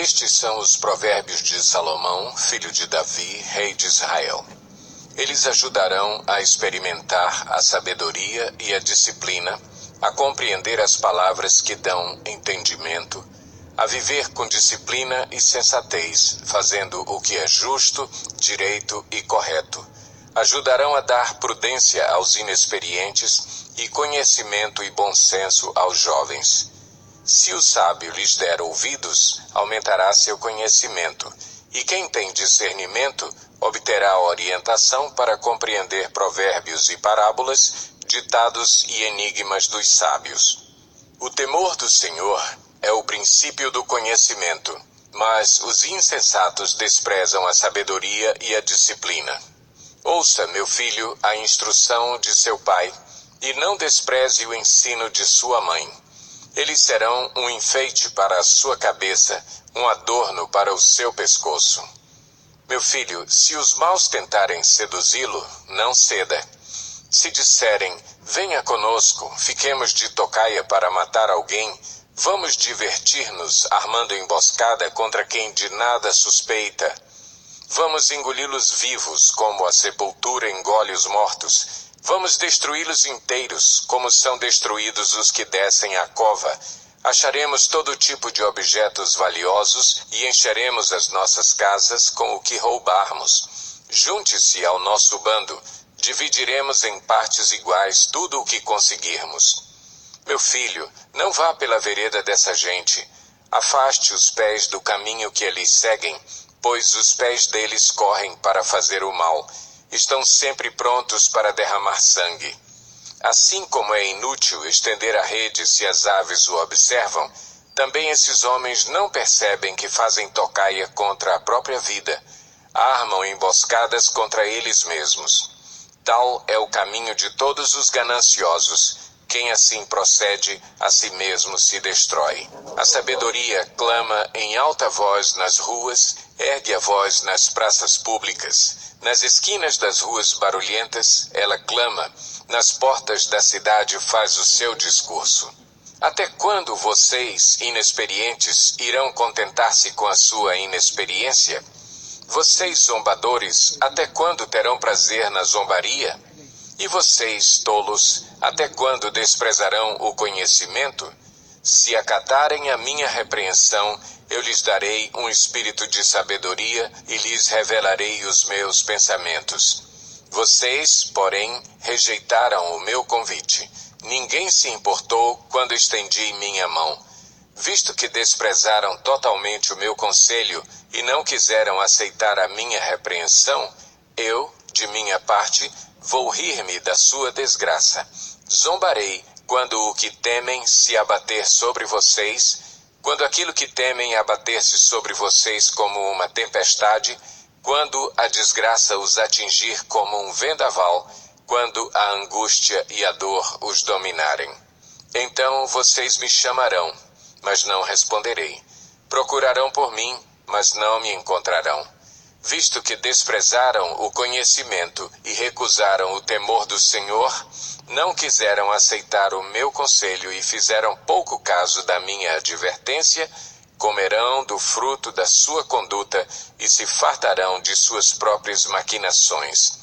Estes são os provérbios de Salomão, filho de Davi, rei de Israel. Eles ajudarão a experimentar a sabedoria e a disciplina, a compreender as palavras que dão entendimento, a viver com disciplina e sensatez, fazendo o que é justo, direito e correto. Ajudarão a dar prudência aos inexperientes e conhecimento e bom senso aos jovens. Se o sábio lhes der ouvidos, aumentará seu conhecimento, e quem tem discernimento obterá orientação para compreender provérbios e parábolas, ditados e enigmas dos sábios. O temor do Senhor é o princípio do conhecimento, mas os insensatos desprezam a sabedoria e a disciplina. Ouça, meu filho, a instrução de seu pai, e não despreze o ensino de sua mãe. Eles serão um enfeite para a sua cabeça, um adorno para o seu pescoço. Meu filho, se os maus tentarem seduzi-lo, não ceda. Se disserem, venha conosco, fiquemos de tocaia para matar alguém, vamos divertir-nos armando emboscada contra quem de nada suspeita. Vamos engoli-los vivos, como a sepultura engole os mortos. Vamos destruí-los inteiros, como são destruídos os que descem à cova. Acharemos todo tipo de objetos valiosos e encheremos as nossas casas com o que roubarmos. Junte-se ao nosso bando, dividiremos em partes iguais tudo o que conseguirmos. Meu filho, não vá pela vereda dessa gente. Afaste os pés do caminho que eles seguem, pois os pés deles correm para fazer o mal. Estão sempre prontos para derramar sangue. Assim como é inútil estender a rede se as aves o observam, também esses homens não percebem que fazem tocaia contra a própria vida. Armam emboscadas contra eles mesmos. Tal é o caminho de todos os gananciosos. Quem assim procede, a si mesmo se destrói. A sabedoria clama em alta voz nas ruas, ergue a voz nas praças públicas. Nas esquinas das ruas barulhentas, ela clama. Nas portas da cidade faz o seu discurso. Até quando vocês, inexperientes, irão contentar-se com a sua inexperiência? Vocês, zombadores, até quando terão prazer na zombaria? E vocês, tolos, até quando desprezarão o conhecimento? Se acatarem a minha repreensão, eu lhes darei um espírito de sabedoria e lhes revelarei os meus pensamentos. Vocês, porém, rejeitaram o meu convite. Ninguém se importou quando estendi minha mão. Visto que desprezaram totalmente o meu conselho e não quiseram aceitar a minha repreensão, eu, de minha parte, vou rir-me da sua desgraça. Zombarei quando o que temem se abater sobre vocês, quando aquilo que temem abater-se sobre vocês como uma tempestade, quando a desgraça os atingir como um vendaval, quando a angústia e a dor os dominarem. Então vocês me chamarão, mas não responderei. Procurarão por mim, mas não me encontrarão. Visto que desprezaram o conhecimento e recusaram o temor do Senhor, não quiseram aceitar o meu conselho e fizeram pouco caso da minha advertência, comerão do fruto da sua conduta e se fartarão de suas próprias maquinações.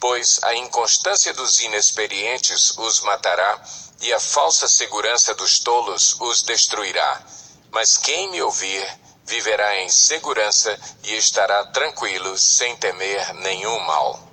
Pois a inconstância dos inexperientes os matará e a falsa segurança dos tolos os destruirá. Mas quem me ouvir viverá em segurança e estará tranquilo sem temer nenhum mal.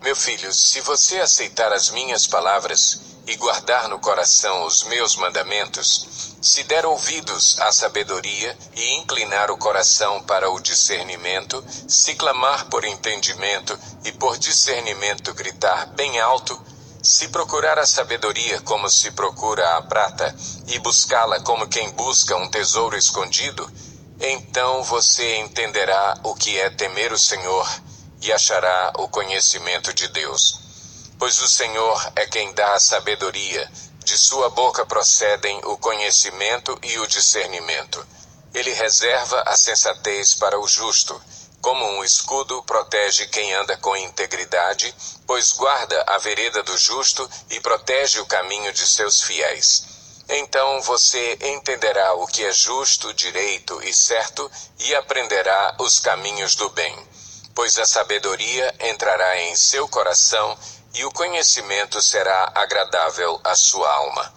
Meu filho, se você aceitar as minhas palavras e guardar no coração os meus mandamentos, se der ouvidos à sabedoria e inclinar o coração para o discernimento, se clamar por entendimento e por discernimento gritar bem alto, se procurar a sabedoria como se procura a prata e buscá-la como quem busca um tesouro escondido, então você entenderá o que é temer o Senhor e achará o conhecimento de Deus. Pois o Senhor é quem dá a sabedoria, de sua boca procedem o conhecimento e o discernimento. Ele reserva a sensatez para o justo, como um escudo protege quem anda com integridade, pois guarda a vereda do justo e protege o caminho de seus fiéis. Então você entenderá o que é justo, direito e certo e aprenderá os caminhos do bem. Pois a sabedoria entrará em seu coração e o conhecimento será agradável à sua alma.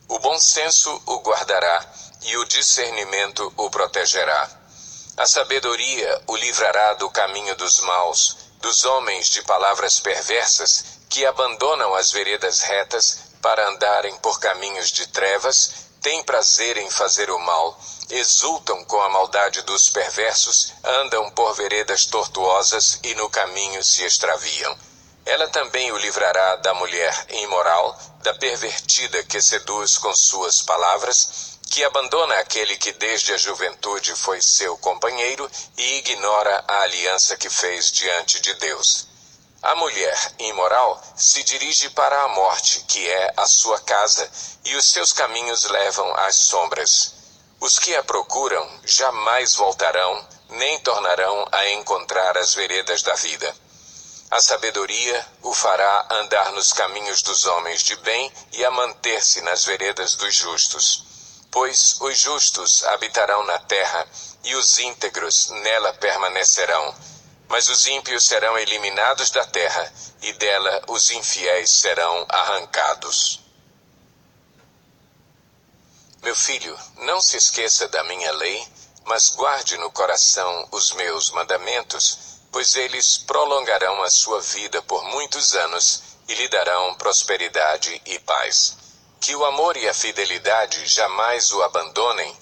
O bom senso o guardará e o discernimento o protegerá. A sabedoria o livrará do caminho dos maus, dos homens de palavras perversas, que abandonam as veredas retas para andarem por caminhos de trevas, têm prazer em fazer o mal, exultam com a maldade dos perversos, andam por veredas tortuosas e no caminho se extraviam. Ela também o livrará da mulher imoral, da pervertida que seduz com suas palavras, que abandona aquele que desde a juventude foi seu companheiro e ignora a aliança que fez diante de Deus. A mulher imoral se dirige para a morte, que é a sua casa, e os seus caminhos levam às sombras. Os que a procuram jamais voltarão, nem tornarão a encontrar as veredas da vida. A sabedoria o fará andar nos caminhos dos homens de bem e a manter-se nas veredas dos justos. Pois os justos habitarão na terra, e os íntegros nela permanecerão. Mas os ímpios serão eliminados da terra, e dela os infiéis serão arrancados. Meu filho, não se esqueça da minha lei, mas guarde no coração os meus mandamentos, pois eles prolongarão a sua vida por muitos anos e lhe darão prosperidade e paz. Que o amor e a fidelidade jamais o abandonem.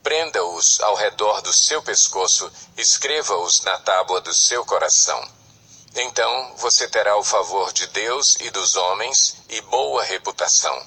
Prenda-os ao redor do seu pescoço, escreva-os na tábua do seu coração. Então você terá o favor de Deus e dos homens e boa reputação.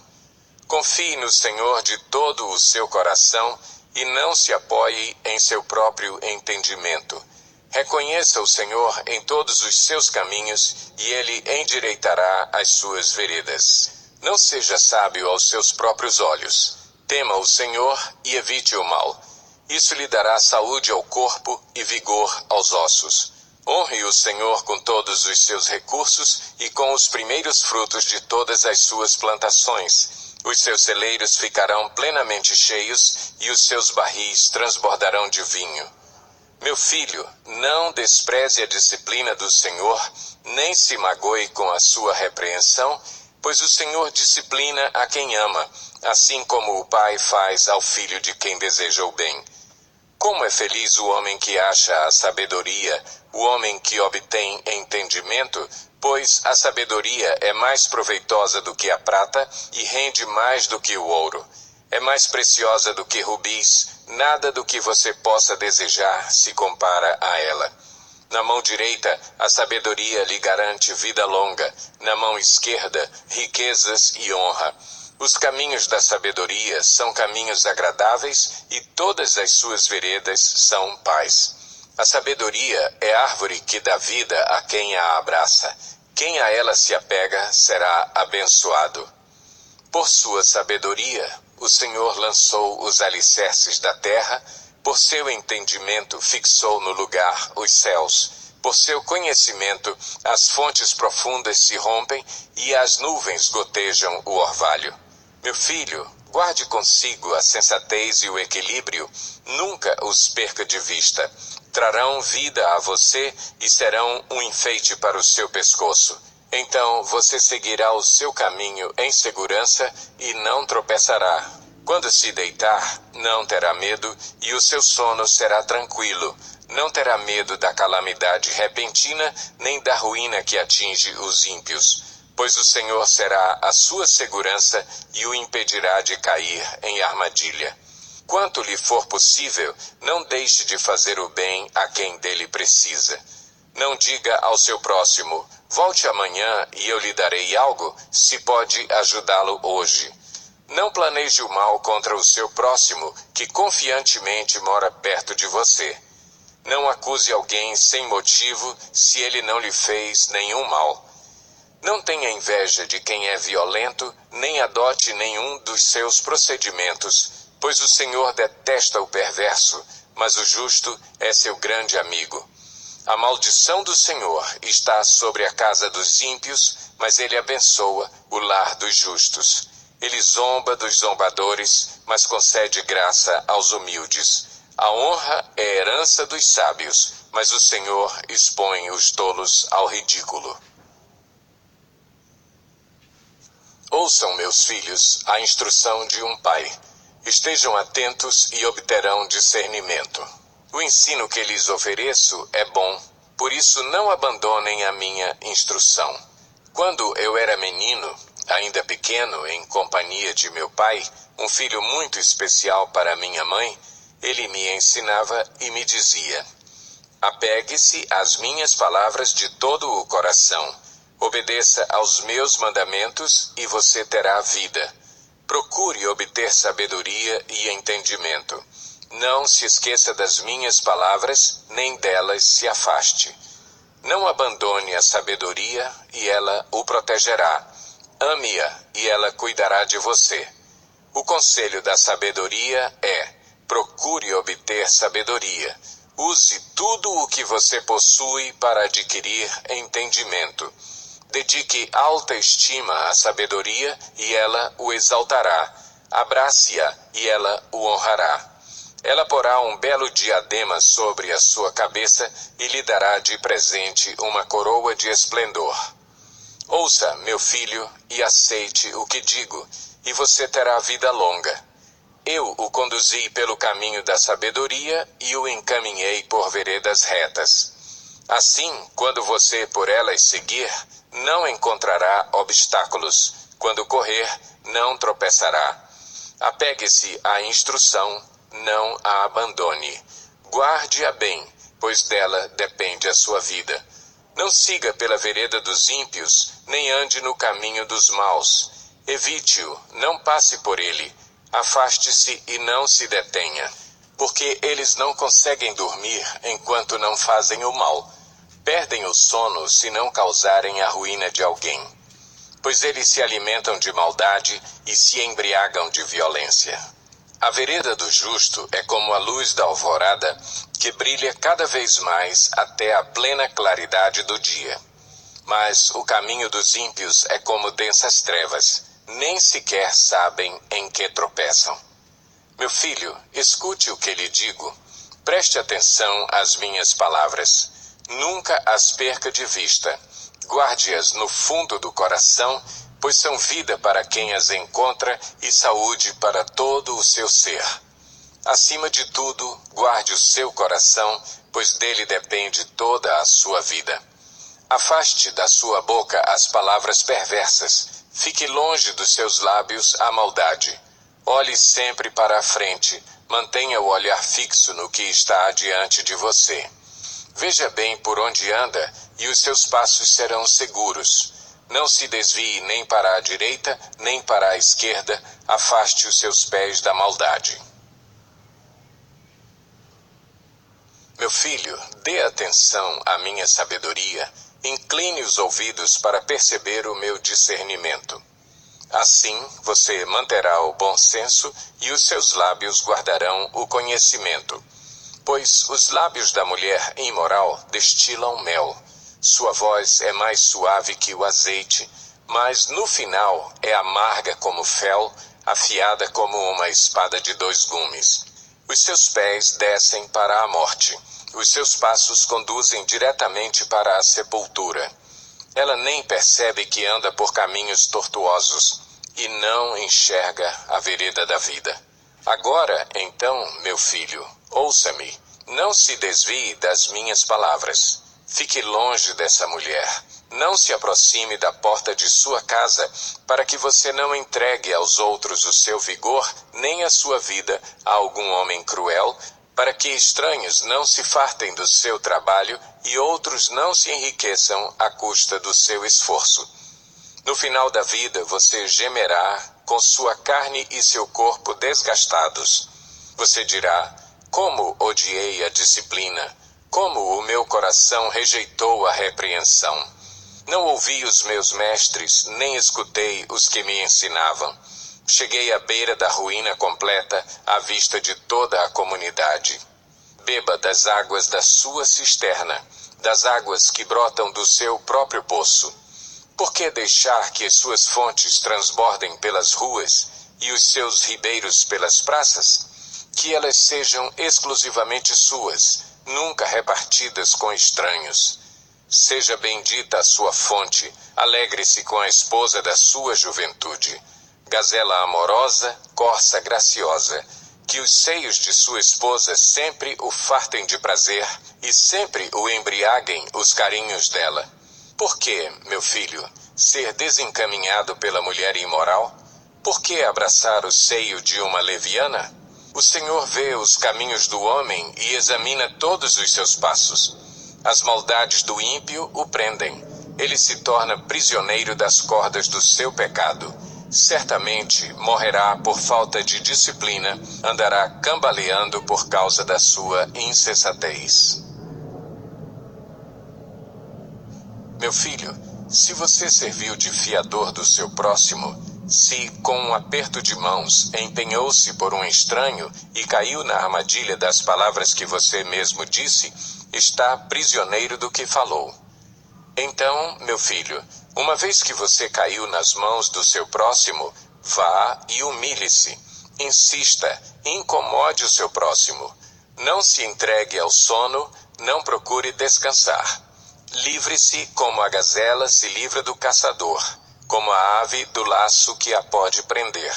Confie no Senhor de todo o seu coração e não se apoie em seu próprio entendimento. Reconheça o Senhor em todos os seus caminhos e Ele endireitará as suas veredas. Não seja sábio aos seus próprios olhos. Tema o Senhor e evite o mal. Isso lhe dará saúde ao corpo e vigor aos ossos. Honre o Senhor com todos os seus recursos e com os primeiros frutos de todas as suas plantações. Os seus celeiros ficarão plenamente cheios e os seus barris transbordarão de vinho. Meu filho, não despreze a disciplina do Senhor, nem se magoe com a sua repreensão, pois o Senhor disciplina a quem ama, assim como o pai faz ao filho de quem deseja o bem. Como é feliz o homem que acha a sabedoria, o homem que obtém entendimento, pois a sabedoria é mais proveitosa do que a prata e rende mais do que o ouro. É mais preciosa do que rubis, nada do que você possa desejar se compara a ela. Na mão direita, a sabedoria lhe garante vida longa, na mão esquerda, riquezas e honra. Os caminhos da sabedoria são caminhos agradáveis e todas as suas veredas são paz. A sabedoria é árvore que dá vida a quem a abraça. Quem a ela se apega será abençoado. Por sua sabedoria, o Senhor lançou os alicerces da terra, por seu entendimento fixou no lugar os céus. Por seu conhecimento, as fontes profundas se rompem e as nuvens gotejam o orvalho. Meu filho, guarde consigo a sensatez e o equilíbrio, nunca os perca de vista. Trarão vida a você e serão um enfeite para o seu pescoço. Então você seguirá o seu caminho em segurança e não tropeçará. Quando se deitar, não terá medo e o seu sono será tranquilo. Não terá medo da calamidade repentina, nem da ruína que atinge os ímpios. Pois o Senhor será a sua segurança e o impedirá de cair em armadilha. Quanto lhe for possível, não deixe de fazer o bem a quem dele precisa. Não diga ao seu próximo, volte amanhã e eu lhe darei algo, se pode ajudá-lo hoje. Não planeje o mal contra o seu próximo, que confiantemente mora perto de você. Não acuse alguém sem motivo, se ele não lhe fez nenhum mal. Não tenha inveja de quem é violento, nem adote nenhum dos seus procedimentos, pois o Senhor detesta o perverso, mas o justo é seu grande amigo. A maldição do Senhor está sobre a casa dos ímpios, mas ele abençoa o lar dos justos. Ele zomba dos zombadores, mas concede graça aos humildes. A honra é herança dos sábios, mas o Senhor expõe os tolos ao ridículo. Ouçam, meus filhos, a instrução de um pai. Estejam atentos e obterão discernimento. O ensino que lhes ofereço é bom, por isso não abandonem a minha instrução. Quando eu era menino, ainda pequeno, em companhia de meu pai, um filho muito especial para minha mãe, ele me ensinava e me dizia: apegue-se às minhas palavras de todo o coração. Obedeça aos meus mandamentos e você terá vida. Procure obter sabedoria e entendimento. Não se esqueça das minhas palavras, nem delas se afaste. Não abandone a sabedoria e ela o protegerá. Ame-a e ela cuidará de você. O conselho da sabedoria é: procure obter sabedoria. Use tudo o que você possui para adquirir entendimento. Dedique alta estima à sabedoria e ela o exaltará. Abrace-a e ela o honrará. Ela porá um belo diadema sobre a sua cabeça e lhe dará de presente uma coroa de esplendor. Ouça, meu filho, e aceite o que digo, e você terá vida longa. Eu o conduzi pelo caminho da sabedoria e o encaminhei por veredas retas. Assim, quando você por elas seguir, não encontrará obstáculos. Quando correr, não tropeçará. Apegue-se à instrução, não a abandone. Guarde-a bem, pois dela depende a sua vida. Não siga pela vereda dos ímpios, nem ande no caminho dos maus. Evite-o, não passe por ele. Afaste-se e não se detenha, porque eles não conseguem dormir enquanto não fazem o mal. Perdem o sono se não causarem a ruína de alguém, pois eles se alimentam de maldade e se embriagam de violência. A vereda do justo é como a luz da alvorada, que brilha cada vez mais até a plena claridade do dia. Mas o caminho dos ímpios é como densas trevas, nem sequer sabem em que tropeçam. Meu filho, escute o que lhe digo. Preste atenção às minhas palavras. Nunca as perca de vista. Guarde-as no fundo do coração, pois são vida para quem as encontra e saúde para todo o seu ser. Acima de tudo, guarde o seu coração, pois dele depende toda a sua vida. Afaste da sua boca as palavras perversas. Fique longe dos seus lábios a maldade. Olhe sempre para a frente. Mantenha o olhar fixo no que está adiante de você. Veja bem por onde anda, e os seus passos serão seguros. Não se desvie nem para a direita, nem para a esquerda. Afaste os seus pés da maldade. Meu filho, dê atenção à minha sabedoria. Incline os ouvidos para perceber o meu discernimento. Assim, você manterá o bom senso e os seus lábios guardarão o conhecimento. Pois os lábios da mulher imoral destilam mel. Sua voz é mais suave que o azeite, mas no final é amarga como fel, afiada como uma espada de 2 gumes. Os seus pés descem para a morte. Os seus passos conduzem diretamente para a sepultura. Ela nem percebe que anda por caminhos tortuosos e não enxerga a vereda da vida. Agora, então, meu filho, ouça-me. Não se desvie das minhas palavras. Fique longe dessa mulher. Não se aproxime da porta de sua casa, para que você não entregue aos outros o seu vigor, nem a sua vida a algum homem cruel, para que estranhos não se fartem do seu trabalho e outros não se enriqueçam à custa do seu esforço. No final da vida você gemerá, com sua carne e seu corpo desgastados. Você dirá: como odiei a disciplina, como o meu coração rejeitou a repreensão. Não ouvi os meus mestres, nem escutei os que me ensinavam. Cheguei à beira da ruína completa, à vista de toda a comunidade. Beba das águas da sua cisterna, das águas que brotam do seu próprio poço. Por que deixar que as suas fontes transbordem pelas ruas e os seus ribeiros pelas praças? Que elas sejam exclusivamente suas, nunca repartidas com estranhos. Seja bendita a sua fonte, alegre-se com a esposa da sua juventude. Gazela amorosa, corça graciosa, que os seios de sua esposa sempre o fartem de prazer e sempre o embriaguem os carinhos dela. Por que, meu filho, ser desencaminhado pela mulher imoral? Por que abraçar o seio de uma leviana? O Senhor vê os caminhos do homem e examina todos os seus passos. As maldades do ímpio o prendem. Ele se torna prisioneiro das cordas do seu pecado. Certamente morrerá por falta de disciplina, andará cambaleando por causa da sua insensatez. Meu filho, se você serviu de fiador do seu próximo, se, com um aperto de mãos, empenhou-se por um estranho e caiu na armadilha das palavras que você mesmo disse, está prisioneiro do que falou. Então, meu filho, uma vez que você caiu nas mãos do seu próximo, vá e humilhe-se. Insista, incomode o seu próximo. Não se entregue ao sono, não procure descansar. Livre-se como a gazela se livra do caçador, como a ave do laço que a pode prender.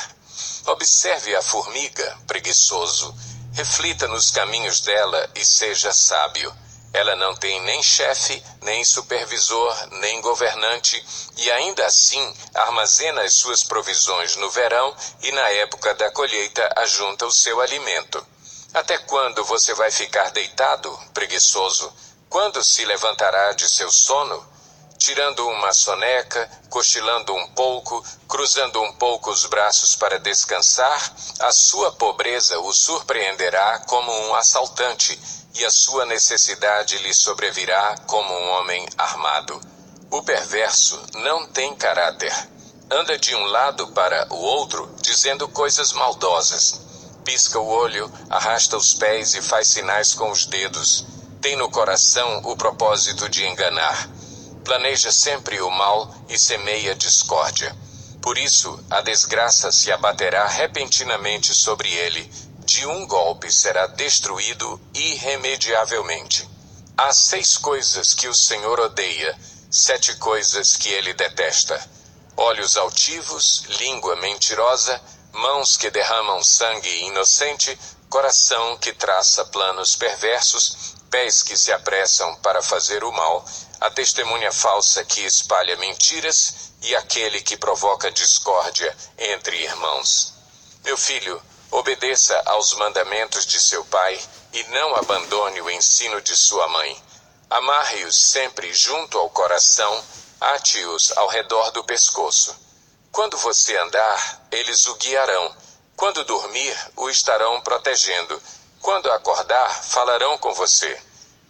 Observe a formiga, preguiçoso. Reflita nos caminhos dela e seja sábio. Ela não tem nem chefe, nem supervisor, nem governante, e ainda assim armazena as suas provisões no verão e na época da colheita ajunta o seu alimento. Até quando você vai ficar deitado, preguiçoso? Quando se levantará de seu sono? Tirando uma soneca, cochilando um pouco, cruzando um pouco os braços para descansar, a sua pobreza o surpreenderá como um assaltante, e a sua necessidade lhe sobrevirá como um homem armado. O perverso não tem caráter. Anda de um lado para o outro, dizendo coisas maldosas. Pisca o olho, arrasta os pés e faz sinais com os dedos. Tem no coração o propósito de enganar. Planeja sempre o mal e semeia discórdia. Por isso, a desgraça se abaterá repentinamente sobre ele. De um golpe será destruído irremediavelmente. Há 6 coisas que o Senhor odeia, 7 coisas que ele detesta: olhos altivos, língua mentirosa, mãos que derramam sangue inocente, coração que traça planos perversos, pés que se apressam para fazer o mal, a testemunha falsa que espalha mentiras e aquele que provoca discórdia entre irmãos. Meu filho, obedeça aos mandamentos de seu pai e não abandone o ensino de sua mãe. Amarre-os sempre junto ao coração, ate-os ao redor do pescoço. Quando você andar, eles o guiarão. Quando dormir, o estarão protegendo. Quando acordar, falarão com você.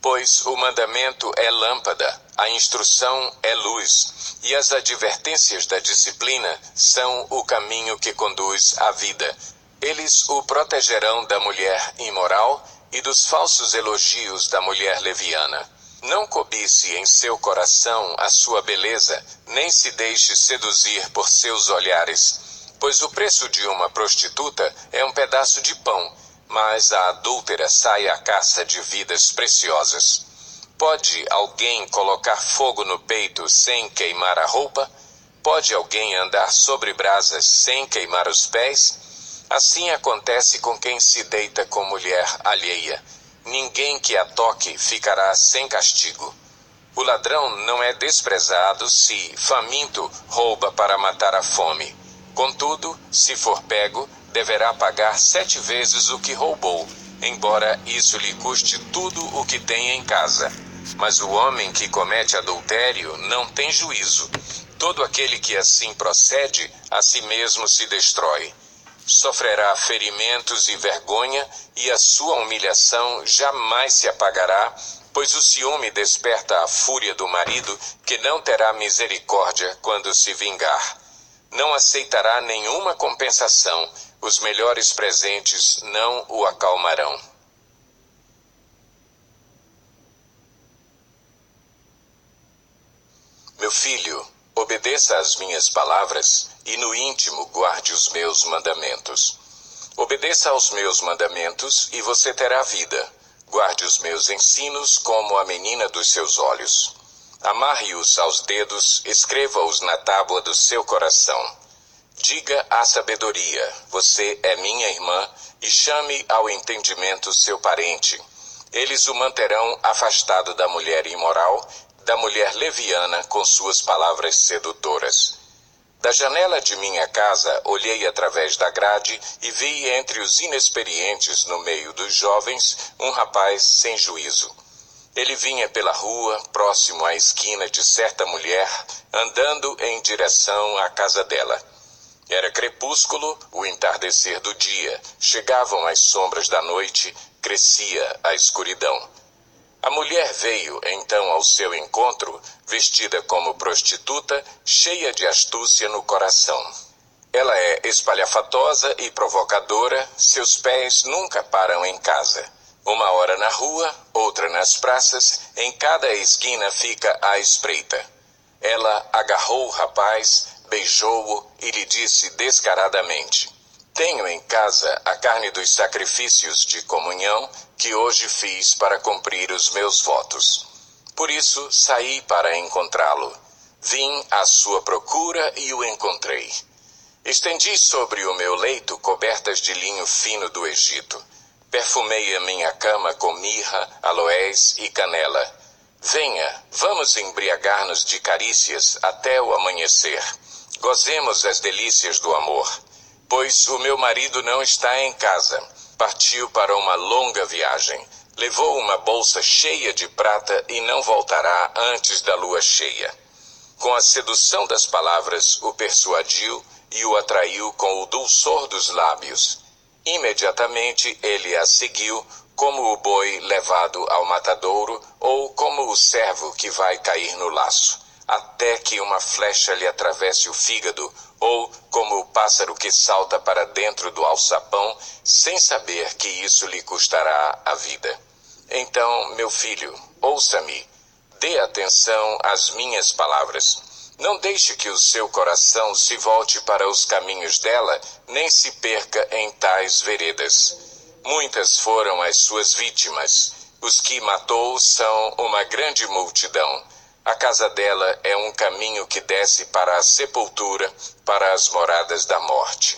Pois o mandamento é lâmpada, a instrução é luz, e as advertências da disciplina são o caminho que conduz à vida. Eles o protegerão da mulher imoral e dos falsos elogios da mulher leviana. Não cobice em seu coração a sua beleza, nem se deixe seduzir por seus olhares, pois o preço de uma prostituta é um pedaço de pão, mas a adúltera sai à caça de vidas preciosas. Pode alguém colocar fogo no peito sem queimar a roupa? Pode alguém andar sobre brasas sem queimar os pés? Assim acontece com quem se deita com mulher alheia. Ninguém que a toque ficará sem castigo. O ladrão não é desprezado se, faminto, rouba para matar a fome. Contudo, se for pego, deverá pagar 7 vezes o que roubou, embora isso lhe custe tudo o que tem em casa. Mas o homem que comete adultério não tem juízo. Todo aquele que assim procede, a si mesmo se destrói. Sofrerá ferimentos e vergonha, e a sua humilhação jamais se apagará, pois o ciúme desperta a fúria do marido, que não terá misericórdia quando se vingar. Não aceitará nenhuma compensação, os melhores presentes não o acalmarão. Meu filho, obedeça obedeça às minhas palavras e no íntimo guarde os meus mandamentos. Obedeça aos meus mandamentos e você terá vida. Guarde os meus ensinos como a menina dos seus olhos. Amarre-os aos dedos, escreva-os na tábua do seu coração. Diga à sabedoria, você é minha irmã, e chame ao entendimento seu parente. Eles o manterão afastado da mulher imoral, da mulher leviana com suas palavras sedutoras. Da janela de minha casa olhei através da grade e vi entre os inexperientes no meio dos jovens um rapaz sem juízo. Ele vinha pela rua, próximo à esquina de certa mulher, andando em direção à casa dela. Era crepúsculo, o entardecer do dia, chegavam as sombras da noite, crescia a escuridão. A mulher veio então ao seu encontro, vestida como prostituta, cheia de astúcia no coração. Ela é espalhafatosa e provocadora, seus pés nunca param em casa. Uma hora na rua, outra nas praças, em cada esquina fica à espreita. Ela agarrou o rapaz, beijou-o e lhe disse descaradamente: tenho em casa a carne dos sacrifícios de comunhão que hoje fiz para cumprir os meus votos. Por isso saí para encontrá-lo. Vim à sua procura e o encontrei. Estendi sobre o meu leito cobertas de linho fino do Egito. Perfumei a minha cama com mirra, aloés e canela. Venha, vamos embriagar-nos de carícias até o amanhecer. Gozemos as delícias do amor. Pois o meu marido não está em casa. Partiu para uma longa viagem. Levou uma bolsa cheia de prata e não voltará antes da lua cheia. Com a sedução das palavras, o persuadiu e o atraiu com o dulçor dos lábios. Imediatamente ele a seguiu, como o boi levado ao matadouro ou como o cervo que vai cair no laço, até que uma flecha lhe atravesse o fígado, ou como o pássaro que salta para dentro do alçapão, sem saber que isso lhe custará a vida. Então, meu filho, ouça-me, dê atenção às minhas palavras. Não deixe que o seu coração se volte para os caminhos dela, nem se perca em tais veredas. Muitas foram as suas vítimas. Os que matou são uma grande multidão. A casa dela é um caminho que desce para a sepultura, para as moradas da morte.